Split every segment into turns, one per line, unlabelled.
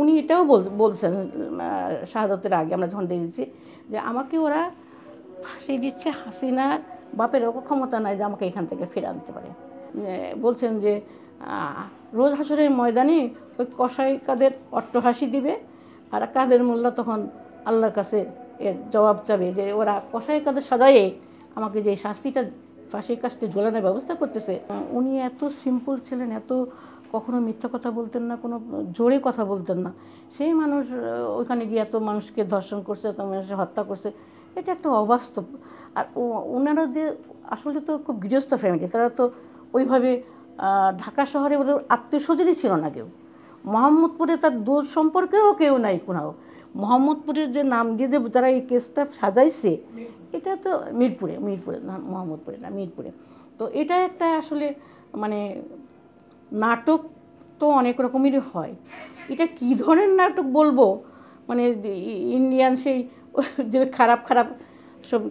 উনি এটাও বলছেন শাহাদাতের আগে আমরা যখন দেখেছি যে আমাকে ওরা ফাঁসি দিচ্ছে, হাসিনার বাপের ক্ষমতা নাই যে আমাকে এখান থেকে ফিরে আনতে পারে। বলছেন যে রোজ হাসরের ময়দানে ওই কসাই কাদের অট্টহাসি দিবে, আর কাদের মোল্লা তখন আল্লাহর কাছে এর জবাব চাবে যে ওরা কসাই কাদের সাজায়ে আমাকে যে শাস্তিটা ফাঁসির কাস্টে ঝোলানোর ব্যবস্থা করতেছে। উনি এত সিম্পল ছিলেন, এত কখনো মিথ্যা কথা বলতেন না, কোনো জোরে কথা বলতেন না। সেই মানুষ ওইখানে গিয়ে এত মানুষকে ধর্ষণ করছে, এত মানুষকে হত্যা করছে, এটা একটা অবাস্তব। আর ওনারা যে আসলে তো খুব গৃহস্থ ফ্যামিলি, তারা তো ওইভাবে ঢাকা শহরে ওদের আত্মীয়স্বজনই ছিল না কেউ। মোহাম্মদপুরে তার দূর সম্পর্কেও কেউ নাই কোনাও। মোহাম্মদপুরের যে নাম দিয়ে যারা এই কেসটা সাজাইছে, এটা তো মিরপুরে না, মোহাম্মদপুরে না, মিরপুরে। তো এটা একটা আসলে মানে নাটক তো অনেক রকমেরই হয়। এটা কী ধরনের নাটক বলবো, মানে ইন্ডিয়ান সেই যে খারাপ খারাপ সব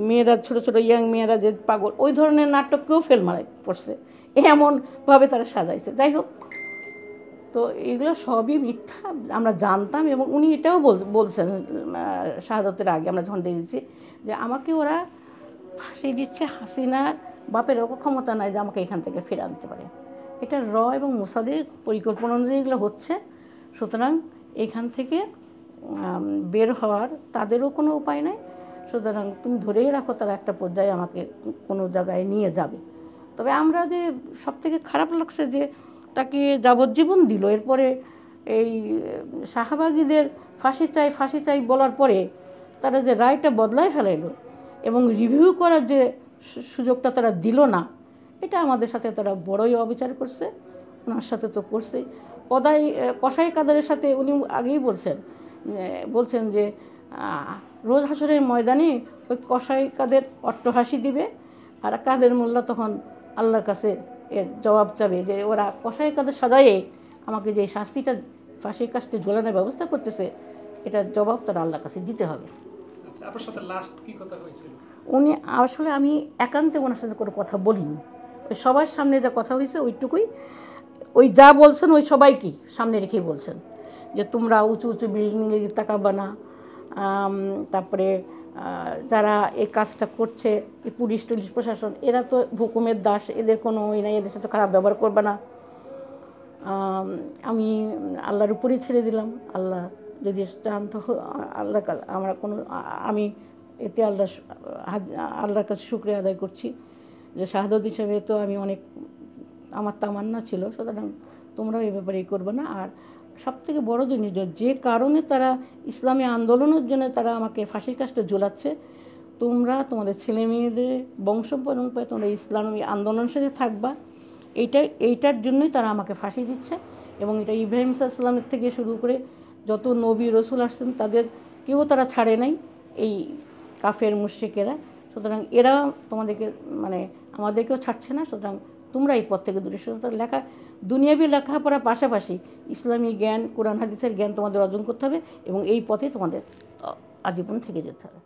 মেয়েরা, ছোটো ছোটো ইয়াং মেয়েরা যে পাগল, ওই ধরনের নাটককেও ফেল মারাই পড়ছে, এমনভাবে তারা সাজাইছে। যাই হোক, তো এগুলো সবই মিথ্যা আমরা জানতাম, এবং উনি এটাও বলছেন শাহাদাতের আগে আমরা যখন দেখেছি যে আমাকে ওরা ফাঁসি দিচ্ছে, হাসিনার বাপের ক্ষমতা নাই যে আমাকে এখান থেকে ফিরে আনতে পারে। এটা এবং মোসাদের পরিকল্পনা অনুযায়ী এগুলো হচ্ছে। সুতরাং এখান থেকে বের হওয়ার তাদেরও কোনো উপায় নাই। সুতরাং তুমি ধরেই রাখো তারা একটা পর্যায়ে আমাকে কোনো জায়গায় নিয়ে যাবে। তবে আমরা যে সবথেকে খারাপ লাগছে যে তাকে যাবজ্জীবন দিল, এরপরে এই শাহবাগীদের ফাঁসি চাই বলার পরে তারা যে রায়টা বদলায় ফেলাইলো এবং রিভিউ করার যে সুযোগটা তারা দিল না, এটা আমাদের সাথে তারা বড়ই অবিচার করছে। ওনার সাথে তো করছে, কসাই কাদারের সাথে উনি আগেই বলছেন যে রোজ হাসরের ময়দানে ওই কসাই কাদের অট্টহাসি দিবে, আর কাদের মোল্লা তখন আল্লাহর কাছে এর জবাব চাবে যে ওরা কসাই কাদের সাজায়ে আমাকে যে শাস্তিটা ফাঁসির কাস্টে ঝোলানোর ব্যবস্থা করতেছে, এটার জবাব তারা আল্লাহর কাছে দিতে হবে। উনি আসলে আমি একান্তে ওনার সাথে কোনো কথা বলিনি, ওই সবার সামনে যা কথা হয়েছে ওইটুকুই, ওই যা বলছেন ওই সবাইকেই সামনে রেখেই বলছেন যে তোমরা উঁচু উঁচু বিল্ডিংয়ে তাকাবা না, তারপরে যারা এই কাজটা করছে এই পুলিশ প্রশাসন, এরা তো হুকুমের দাস, এদের কোনো ওই নাই, এদের সাথে খারাপ ব্যবহার করবে না। আমি আল্লাহর উপরেই ছেড়ে দিলাম, আল্লাহ যদি চান তো আমি এতে আল্লাহর কাছে শুকরিয়া আদায় করছি যে শাহাদত হিসাবে তো আমি অনেক আমার তামান্না ছিল। সুতরাং তোমরাও এই ব্যাপারে করবে না। আর সবথেকে বড় জিনিস, যে কারণে তারা ইসলামী আন্দোলনের জন্য তারা আমাকে ফাঁসির কাস্টে ঝোলাচ্ছে, তোমরা তোমাদের ছেলে মেয়েদের বংশ পরম্পরায় তোমরা ইসলামী আন্দোলনের সাথে থাকবা, এইটার জন্যই তারা আমাকে ফাঁসি দিচ্ছে। এবং এটা ইব্রাহিম সাল্লামের থেকে শুরু করে যত নবী রসুল আসছেন তাদের কেউ তারা ছাড়ে নাই, এই কাফের মুশরিকেরা। সুতরাং এরা তোমাদেরকে আমাদেরকেও ছাড়ছে না। সুতরাং তোমরা এই পথ থেকে দূরে দুনিয়াবি লেখাপড়ার পাশাপাশি ইসলামী জ্ঞান, কোরআন হাদিসের জ্ঞান তোমাদের অর্জন করতে হবে, এবং এই পথে তোমাদের আজীবন থেকে যেতে হবে।